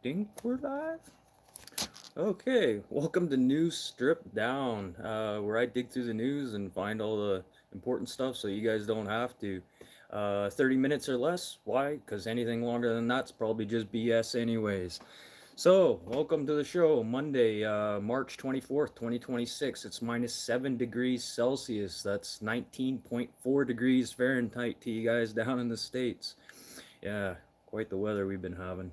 Think we're live? Okay, welcome to News Strip Down, where I dig through the news and find all the important stuff so you guys don't have to. 30 minutes or less. Why? Because anything longer than that's probably just BS, anyways. So, welcome to the show. Monday, March 24th, 2026. It's minus 7 degrees Celsius. That's 19.4 degrees Fahrenheit to you guys down in the States. Yeah, quite the weather we've been having.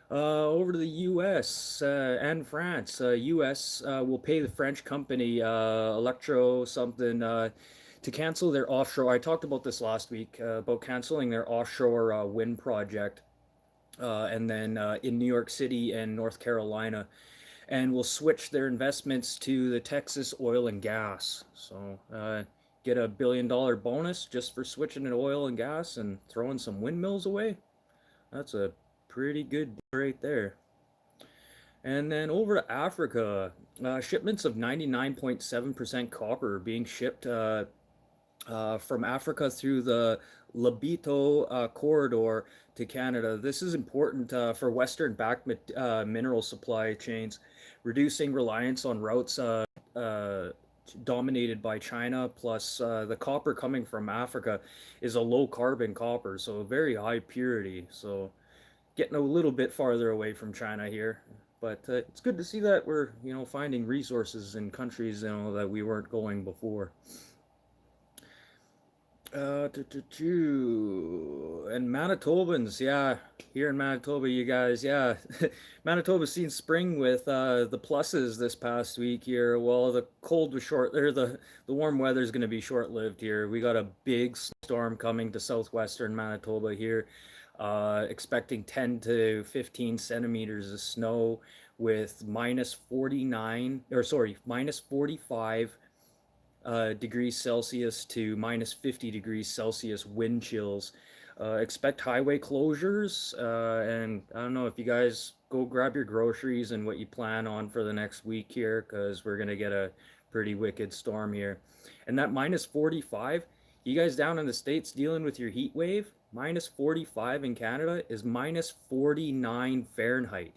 Over to the U.S. And France. U.S. Will pay the French company Electro something to cancel their offshore. I talked about this last week about canceling their offshore wind project, and then in New York City and North Carolina, and will switch their investments to the Texas oil and gas. So get a $1 billion bonus just for switching to oil and gas and throwing some windmills away. That's a pretty good deal right there. And then over to Africa, shipments of 99.7% copper are being shipped from Africa through the Lobito corridor to Canada. This is important for Western back mineral supply chains, reducing reliance on routes uh, dominated by China. Plus, the copper coming from Africa is a low carbon copper, so very high purity. So, getting a little bit farther away from China here. But it's good to see that we're, finding resources in countries, that we weren't going before. And Manitobans, yeah, here in Manitoba, you guys, yeah, Manitoba's seen spring with the pluses this past week here. Well, the cold was short, or the warm weather is going to be short-lived here. We got a big storm coming to southwestern Manitoba here, expecting 10 to 15 centimeters of snow with minus 49, or sorry, minus 45 degrees Celsius to minus 50 degrees Celsius wind chills. Expect highway closures, and I don't know if you guys go grab your groceries and what you plan on for the next week here, because we're gonna get a pretty wicked storm here. And that minus 45, you guys down in the States dealing with your heat wave, minus 45 in Canada is minus 49 Fahrenheit.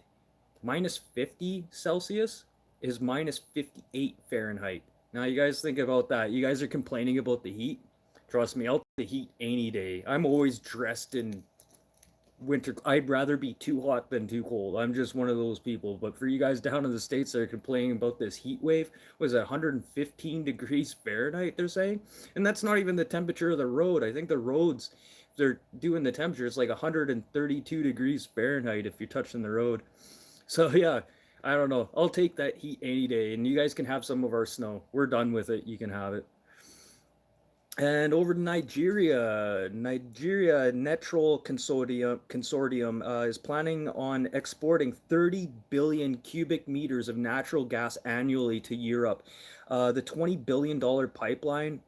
Minus 50 Celsius is minus 58 Fahrenheit. Now, you guys think about that. You guys are complaining about the heat. Trust me, I'll take the heat any day. I'm always dressed in winter. I'd rather be too hot than too cold. I'm just one of those people. But for you guys down in the States that are complaining about this heat wave, was it 115 degrees Fahrenheit, they're saying? And that's not even the temperature of the road. I think the roads, if they're doing the temperature, it's like 132 degrees Fahrenheit if you're touching the road. So yeah, I don't know. I'll take that heat any day, and you guys can have some of our snow. We're done with it. You can have it. And over to Nigeria Netral Consortium is planning on exporting 30 billion cubic meters of natural gas annually to Europe. The $20 billion pipeline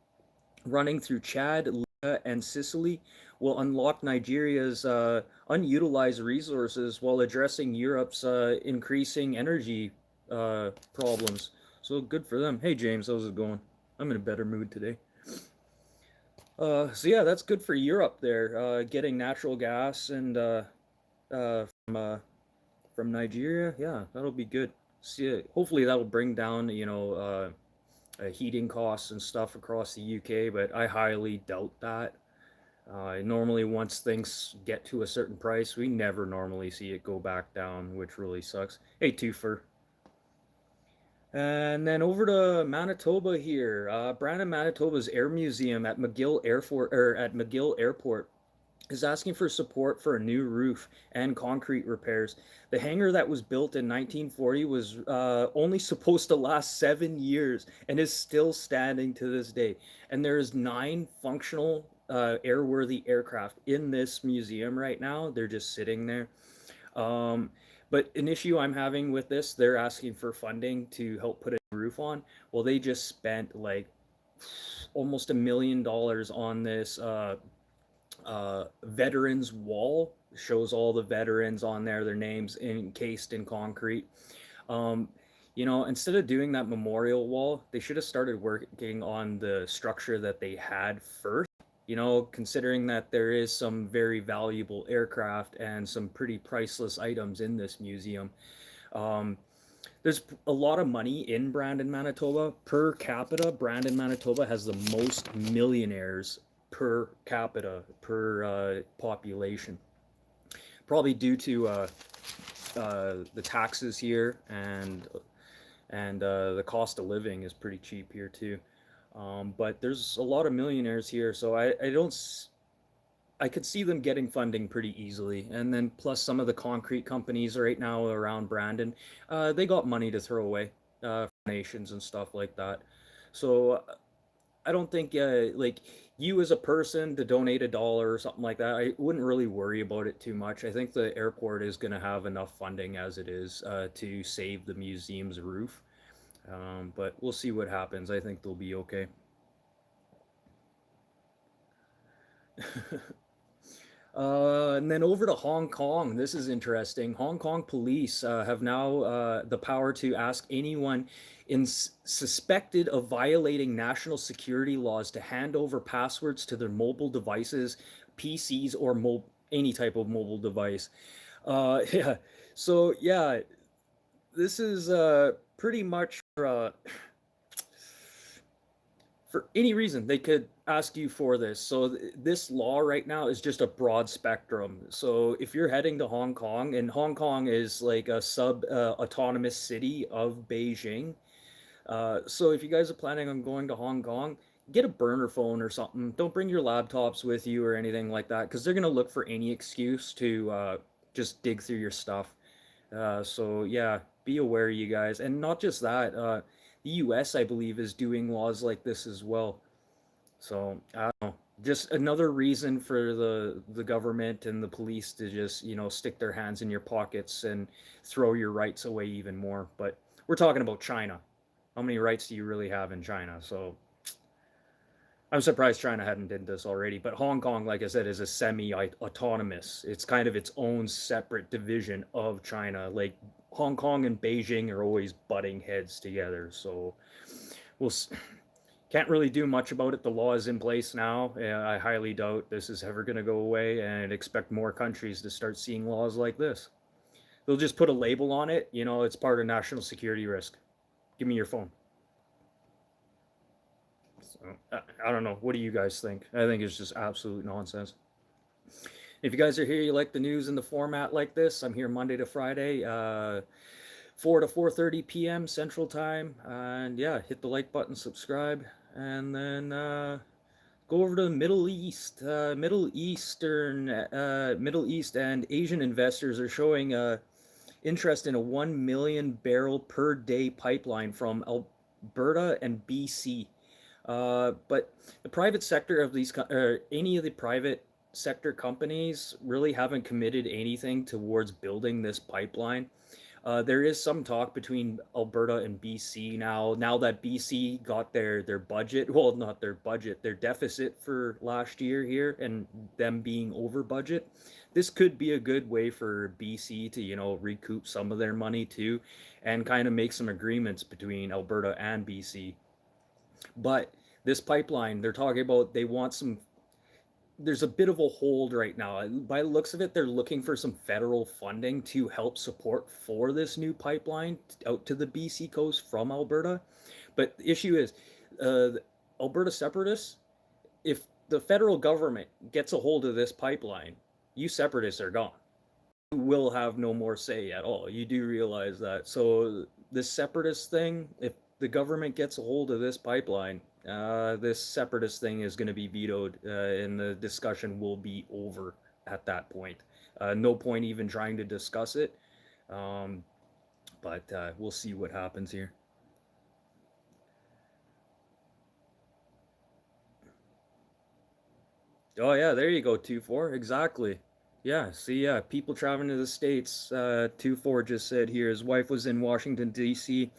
running through Chad, Libya, and Sicily will unlock Nigeria's unutilized resources while addressing Europe's increasing energy problems. So good for them. Hey, James, how's it going? I'm in a better mood today. So yeah, that's good for Europe there, getting natural gas and uh, from uh, from Nigeria. Yeah, that'll be good. See, hopefully that'll bring down, heating costs and stuff across the UK, but I highly doubt that. Normally, once things get to a certain price, we never normally see it go back down, which really sucks. Hey, Twofer. And then over to Manitoba here. Brandon, Manitoba's Air Museum at McGill Airport is asking for support for a new roof and concrete repairs. The hangar that was built in 1940 was only supposed to last 7 years and is still standing to this day. And there's 9 functional airworthy aircraft in this museum right now. They're just sitting there. Um, but an issue I'm having with this, they're asking for funding to help put a roof on. Well, they just spent like almost $1 million on this veterans wall. Shows all the veterans on there, their names encased in concrete. Um, instead of doing that memorial wall, they should have started working on the structure that they had first. You know, considering that there is some very valuable aircraft and some pretty priceless items in this museum. Um, there's a lot of money in Brandon, Manitoba. Per capita, Brandon, Manitoba has the most millionaires per capita per population. Probably due to the taxes here and the cost of living is pretty cheap here too. But there's a lot of millionaires here, so I don't I could see them getting funding pretty easily. And then plus some of the concrete companies right now around Brandon, they got money to throw away for nations and stuff like that. So I don't think like you as a person to donate $1 or something like that. I wouldn't really worry about it too much. I think the airport is going to have enough funding as it is to save the museum's roof. But we'll see what happens. I think they'll be okay. And then over to Hong Kong. This is interesting. Hong Kong police have now the power to ask anyone suspected of violating national security laws to hand over passwords to their mobile devices, PCs, or any type of mobile device. Yeah. So yeah, this is pretty much for any reason they could ask you for this. So this law right now is just a broad spectrum. So if you're heading to Hong Kong, and Hong Kong is like a sub autonomous city of Beijing, so if you guys are planning on going to Hong Kong, get a burner phone or something. Don't bring your laptops with you or anything like that, because they're gonna look for any excuse to just dig through your stuff. So yeah, be aware, you guys, and not just that. The U.S., I believe, is doing laws like this as well. So I don't know. Just another reason for the government and the police to just stick their hands in your pockets and throw your rights away even more. But we're talking about China. How many rights do you really have in China? So I'm surprised China hadn't did this already. But Hong Kong, like I said, is a semi-autonomous. It's kind of its own separate division of China. Like Hong Kong and Beijing are always butting heads together. So we'll can't really do much about it. The law is in place now. I highly doubt this is ever going to go away, and expect more countries to start seeing laws like this. They'll just put a label on it. It's part of national security risk. Give me your phone. So, I don't know. What do you guys think? I think it's just absolute nonsense. If you guys are here, you like the news in the format like this, I'm here Monday to Friday, 4 to 4:30 p.m. Central Time. And yeah, hit the like button, subscribe, and then go over to the Middle East. Middle East and Asian investors are showing interest in a 1 million barrel per day pipeline from Alberta and BC. But the private sector of or any of the private sector companies really haven't committed anything towards building this pipeline. There is some talk between Alberta and BC now. Now that BC got their budget, well, not their budget, their deficit for last year here, and them being over budget, this could be a good way for BC to recoup some of their money too, and kind of make some agreements between Alberta and BC. But this pipeline, they're talking about they want some. There's a bit of a hold right now. By the looks of it, they're looking for some federal funding to help support for this new pipeline out to the BC coast from Alberta. But the issue is, Alberta separatists, if the federal government gets a hold of this pipeline, you separatists are gone. You will have no more say at all. You do realize that. So this separatist thing, if the government gets a hold of this pipeline, this separatist thing is going to be vetoed, and the discussion will be over at that point. No point even trying to discuss it. Um, but we'll see what happens here. Oh yeah, there you go, 2-4. Exactly. Yeah, see, yeah, people traveling to the States. 2-4 just said here his wife was in Washington, D.C.,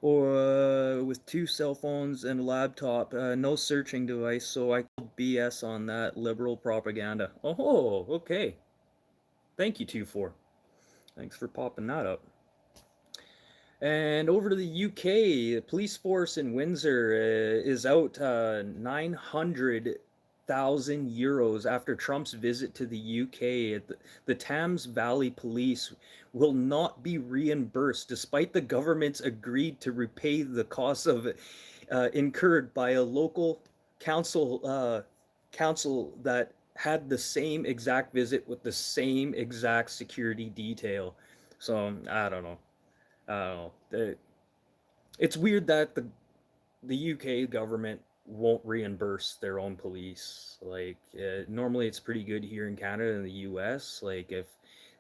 or with two cell phones and a laptop, no searching device, so I call BS on that liberal propaganda. Oh, okay. Thank you, 2-4. Thanks for popping that up. And over to the UK, the police force in Windsor is out 900 100,000 euros after Trump's visit to the UK. The Thames Valley Police will not be reimbursed despite the government's agreed to repay the costs of incurred by a local council that had the same exact visit with the same exact security detail. So I don't know. I don't know. It's weird that the UK government won't reimburse their own police. Like normally, it's pretty good here in Canada and the US. Like if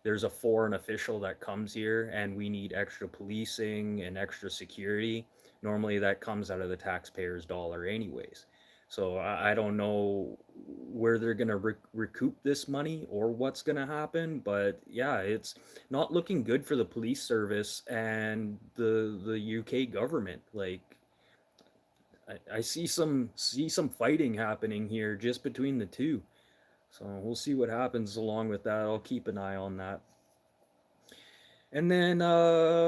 there's a foreign official that comes here and we need extra policing and extra security, normally that comes out of the taxpayer's dollar, anyways. So I don't know where they're gonna recoup this money or what's gonna happen, but yeah, it's not looking good for the police service and the UK government. Like I see some fighting happening here just between the two. So we'll see what happens along with that. I'll keep an eye on that. And then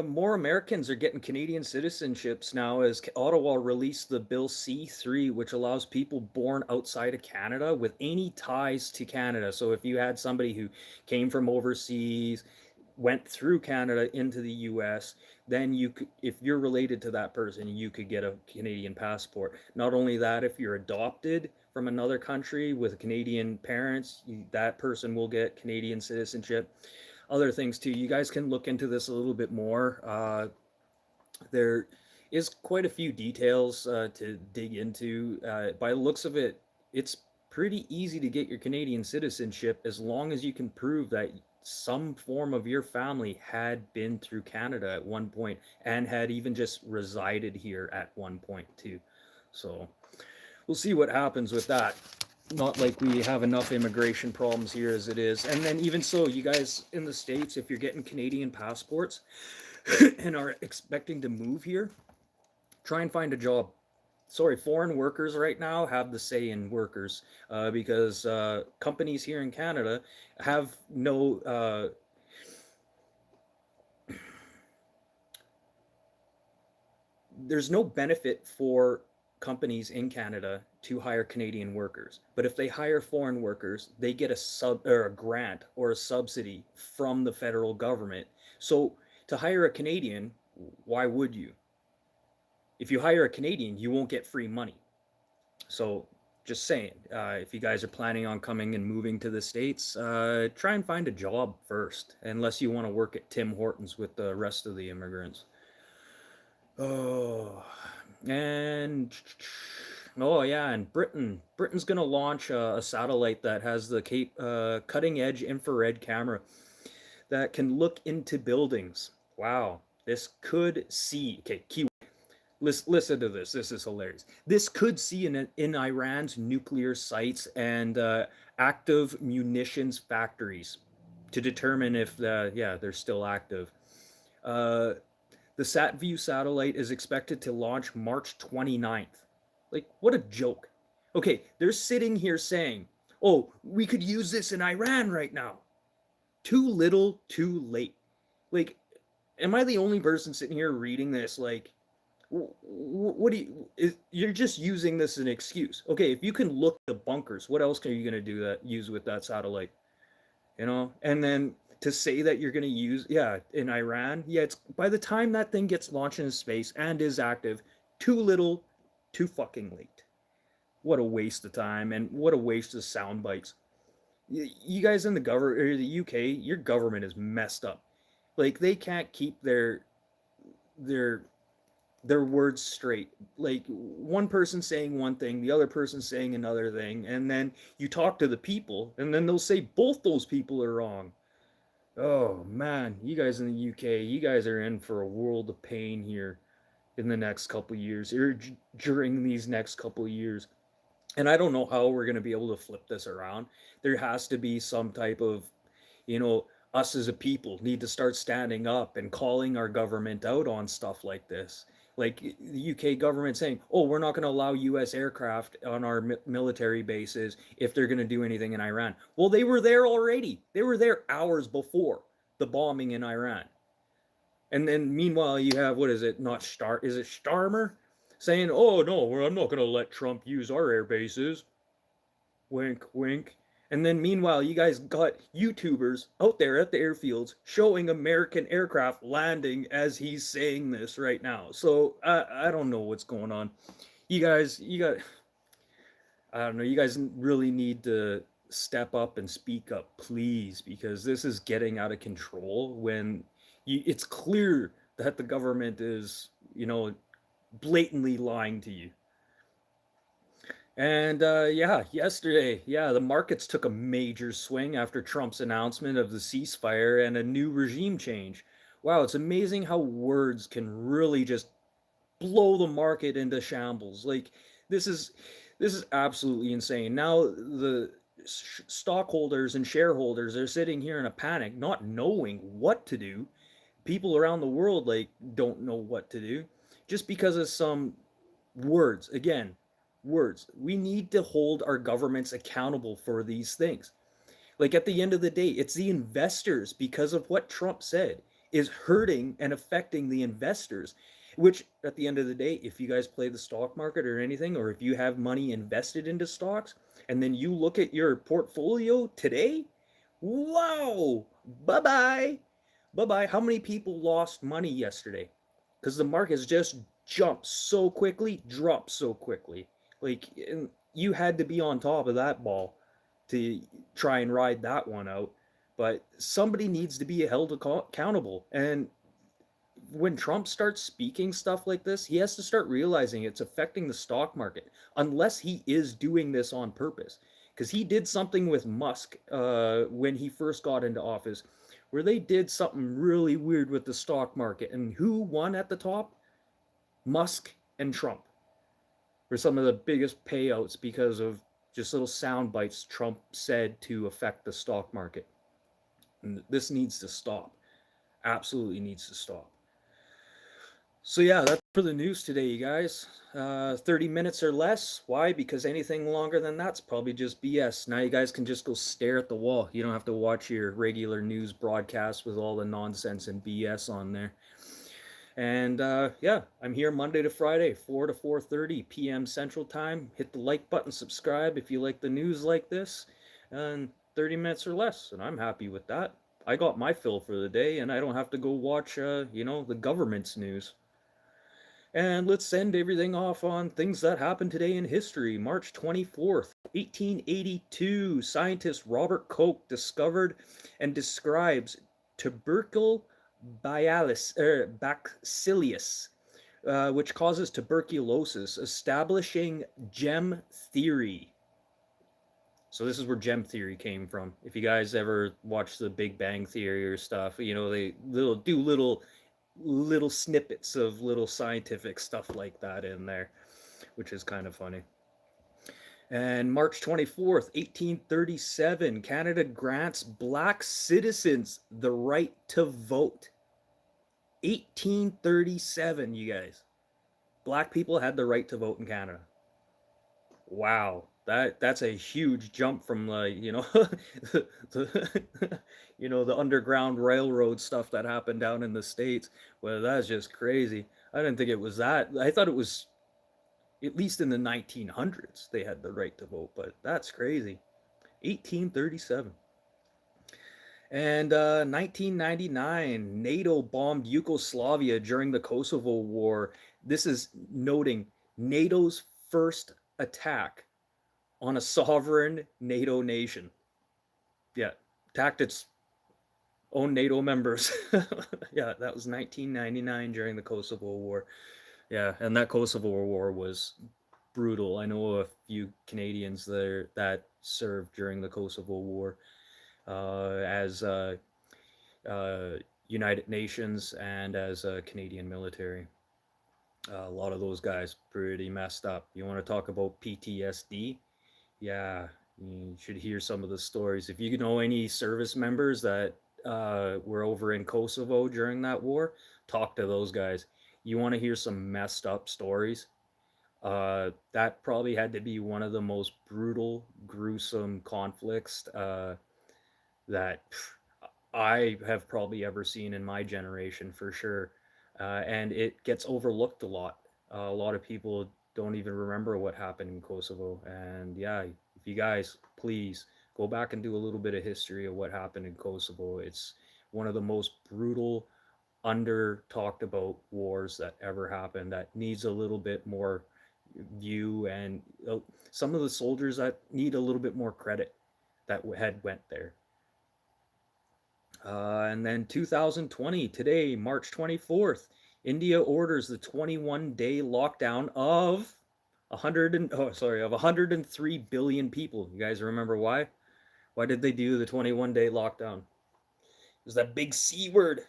more Americans are getting Canadian citizenships now as Ottawa released the Bill C3, which allows people born outside of Canada with any ties to Canada. So if you had somebody who came from overseas, went through Canada into the US, then you could, if you're related to that person, you could get a Canadian passport. Not only that, if you're adopted from another country with Canadian parents, that person will get Canadian citizenship. Other things too. You guys can look into this a little bit more. There is quite a few details to dig into. By the looks of it, it's pretty easy to get your Canadian citizenship as long as you can prove that some form of your family had been through Canada at one point and had even just resided here at one point too. So we'll see what happens with that. Not like we have enough immigration problems here as it is. And then even so, you guys in the States, if you're getting Canadian passports and are expecting to move here, try and find a job. Sorry, foreign workers right now have the say in workers because companies here in Canada have no there's no benefit for companies in Canada to hire Canadian workers. But if they hire foreign workers, they get a sub or a grant or a subsidy from the federal government. So to hire a Canadian, why would you? If you hire a Canadian, you won't get free money. So just saying, if you guys are planning on coming and moving to the States, try and find a job first, unless you want to work at Tim Hortons with the rest of the immigrants. Oh, and oh yeah, and Britain's gonna launch a satellite that has the cutting edge infrared camera that can look into buildings. Wow, this could see. Okay, key. Listen to this. This is hilarious. This could see in Iran's nuclear sites and active munitions factories to determine if they're still active. Uh, the SatView satellite is expected to launch March 29th. Like, what a joke. Okay, they're sitting here saying, oh, we could use this in Iran right now. Too little, too late. Like, am I the only person sitting here reading this? Like, what do you're just using this as an excuse. Okay, if you can look at the bunkers, what else are you going to use with that satellite? And then to say that you're going to use in Iran, it's by the time that thing gets launched into space and is active, too little, too fucking late. What a waste of time and what a waste of sound bites. You guys in the government or the UK, your government is messed up. Like they can't keep their their words straight. Like one person saying one thing, the other person saying another thing, and then you talk to the people, and then they'll say both those people are wrong. Oh man, you guys in the UK, you guys are in for a world of pain here in the next couple of years, or during these next couple of years. And I don't know how we're going to be able to flip this around. There has to be some type of, us as a people need to start standing up and calling our government out on stuff like this. Like the UK government saying, oh, we're not going to allow US aircraft on our military bases if they're going to do anything in Iran. Well, they were there already. They were there hours before the bombing in Iran. And then meanwhile, you have, what is it? Is it Starmer saying, oh, no, I'm not going to let Trump use our air bases. Wink, wink. And then meanwhile, you guys got YouTubers out there at the airfields showing American aircraft landing as he's saying this right now. So I don't know what's going on. You got, I don't know, you guys really need to step up and speak up, please, because this is getting out of control when it's clear that the government is, blatantly lying to you. And yeah, yesterday, yeah, the markets took a major swing after Trump's announcement of the ceasefire and a new regime change. Wow, it's amazing how words can really just blow the market into shambles. Like this is this is absolutely insane. Now the stockholders and shareholders are sitting here in a panic, not knowing what to do. People around the world like don't know what to do just because of some words. Again, words. We need to hold our governments accountable for these things. Like at the end of the day, it's the investors, because of what Trump said, is hurting and affecting the investors. Which at the end of the day, if you guys play the stock market or anything, or if you have money invested into stocks, and then you look at your portfolio today, wow, bye bye, bye bye. How many people lost money yesterday? Because the markets just jumped so quickly, dropped so quickly. Like, you had to be on top of that ball to try and ride that one out. But somebody needs to be held accountable. And when Trump starts speaking stuff like this, he has to start realizing it's affecting the stock market, unless he is doing this on purpose. Because he did something with Musk when he first got into office, where they did something really weird with the stock market. And who won at the top? Musk and Trump were some of the biggest payouts because of just little sound bites Trump said to affect the stock market. And this needs to stop. Absolutely needs to stop. So yeah, that's for the news today, you guys. 30 minutes or less. Why? Because anything longer than that's probably just BS. Now you guys can just go stare at the wall. You don't have to watch your regular news broadcast with all the nonsense and BS on there. And yeah, I'm here Monday to Friday, 4 to 4:30 p.m. Central Time. Hit the like button, subscribe if you like the news like this, and 30 minutes or less, and I'm happy with that. I got my fill for the day, and I don't have to go watch, the government's news. And let's end everything off on things that happened today in history. March 24th, 1882, scientist Robert Koch discovered and describes tubercle bacillus, which causes tuberculosis, establishing gem theory. So this is where gem theory came from. If you guys ever watch the Big Bang Theory or stuff, they do little snippets of little scientific stuff like that in there, which is kind of funny. And March 24th, 1837, Canada grants black citizens the right to vote. 1837, you guys. Black people had the right to vote in Canada. Wow. That's a huge jump from the the Underground Railroad stuff that happened down in the States. Well, that's just crazy. I didn't think it was that. I thought it was at least in the 1900s they had the right to vote, but that's crazy. 1837. And 1999, NATO bombed Yugoslavia during the Kosovo War. This is noting NATO's first attack on a sovereign NATO nation. Yeah, attacked its own NATO members. Yeah, that was 1999 during the Kosovo War. Yeah, and that Kosovo War was brutal. I know a few Canadians there that served during the Kosovo War as United Nations and as a Canadian military. A lot of those guys pretty messed up. You want to talk about PTSD? Yeah, you should hear some of the stories. If you know any service members that were over in Kosovo during that war, talk to those guys. You want to hear some messed up stories? That probably had to be one of the most brutal, gruesome conflicts that I have probably ever seen in my generation for sure. And it gets overlooked a lot. A lot of people don't even remember what happened in Kosovo. And yeah, if you guys please go back and do a little bit of history of what happened in Kosovo. It's one of the most brutal, under talked about wars that ever happened, that needs a little bit more view, and some of the soldiers that need a little bit more credit that had went there. And then 2020, today, March 24th, India orders the 21-day lockdown of 103 billion people. You guys remember why? Why did they do the 21-day lockdown? It was that big C word,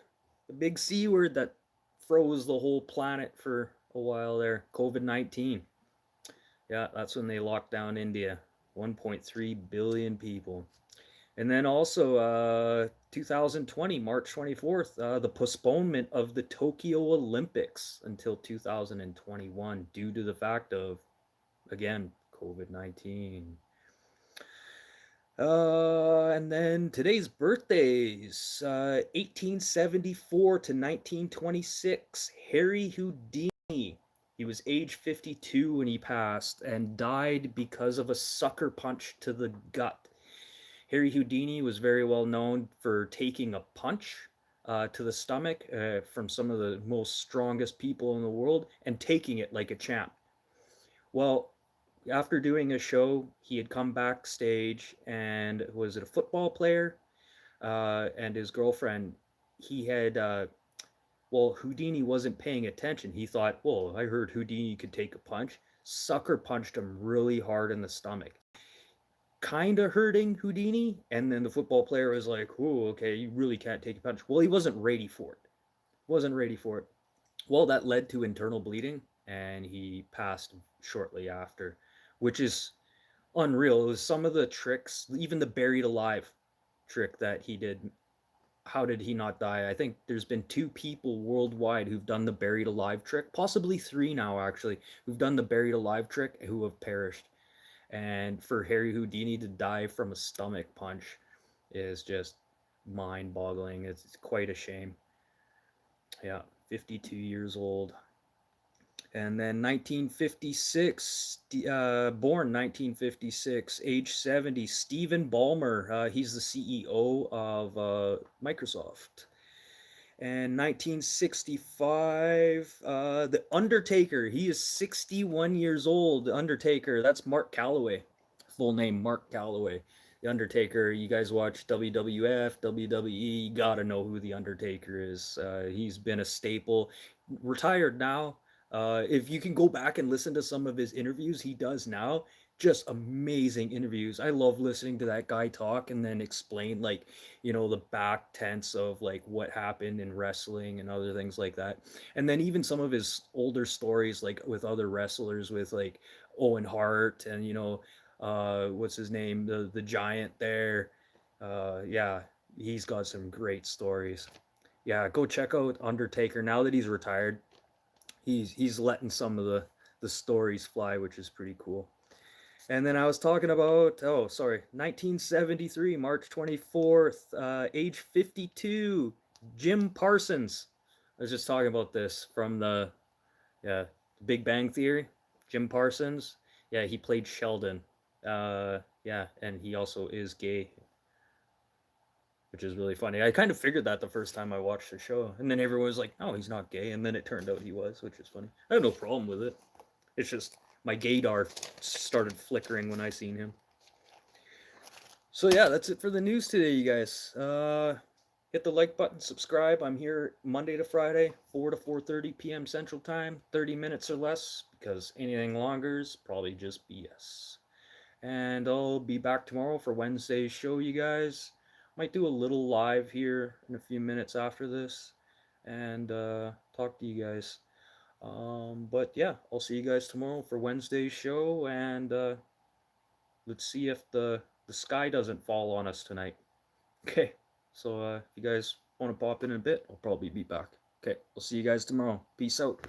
the big C word that froze the whole planet for a while there. COVID-19. Yeah, that's when they locked down India. 1.3 billion people. And then also 2020, March 24th, the postponement of the Tokyo Olympics until 2021 due to the fact of, again, COVID-19. And then today's birthdays, 1874 to 1926, Harry Houdini. He was age 52 when he passed and died because of a sucker punch to the gut. Harry Houdini was very well known for taking a punch to the stomach from some of the most strongest people in the world and taking it like a champ. Well, after doing a show, he had come backstage, and was it a football player and his girlfriend? He had well, Houdini wasn't paying attention. He thought, well, I heard Houdini could take a punch. Sucker punched him really hard in the stomach, kind of hurting Houdini. And then the football player was like, oh, okay, you really can't take a punch. Well, he wasn't ready for it. Wasn't ready for it. Well, that led to internal bleeding, and he passed shortly after, which is unreal. It was some of the tricks, even the buried alive trick that he did. How did he not die? I think there's been 2 people worldwide who've done the buried alive trick, possibly 3 now actually, who've done the buried alive trick who have perished. And for Harry Houdini to die from a stomach punch is just mind-boggling. It's quite a shame. Yeah, 52 years old. And then 1956, born 1956, age 70, Stephen Ballmer. He's the CEO of Microsoft. And 1965, The Undertaker. He is 61 years old. The Undertaker, that's Mark Calloway. Full name, Mark Calloway. The Undertaker, you guys watch WWF, WWE, you gotta know who The Undertaker is. He's been a staple. Retired now. If you can go back and listen to some of his interviews he does now, just amazing interviews. I love listening to that guy talk and then explain, like, the back tense of like what happened in wrestling and other things like that. And then even some of his older stories, like with other wrestlers, with like Owen Hart and what's his name, the giant there. Yeah, he's got some great stories. Yeah, go check out Undertaker now that he's retired. He's letting some of the stories fly, which is pretty cool. And then I was talking about, 1973, March 24th, age 52, Jim Parsons. I was just talking about this from the Big Bang Theory. Jim Parsons, yeah, he played Sheldon. Yeah, and he also is gay, which is really funny. I kind of figured that the first time I watched the show, and then everyone was like, "Oh, he's not gay," and then it turned out he was, which is funny. I have no problem with it. It's just my gaydar started flickering when I seen him. So yeah, that's it for the news today, you guys. Hit the like button, subscribe. I'm here Monday to Friday, 4 to 4:30 p.m. Central Time, 30 minutes or less, because anything longer is probably just BS. And I'll be back tomorrow for Wednesday's show, you guys. Might do a little live here in a few minutes after this and talk to you guys. But yeah, I'll see you guys tomorrow for Wednesday's show, and let's see if the sky doesn't fall on us tonight. Okay, so if you guys want to pop in a bit, I'll probably be back. Okay, I'll see you guys tomorrow. Peace out.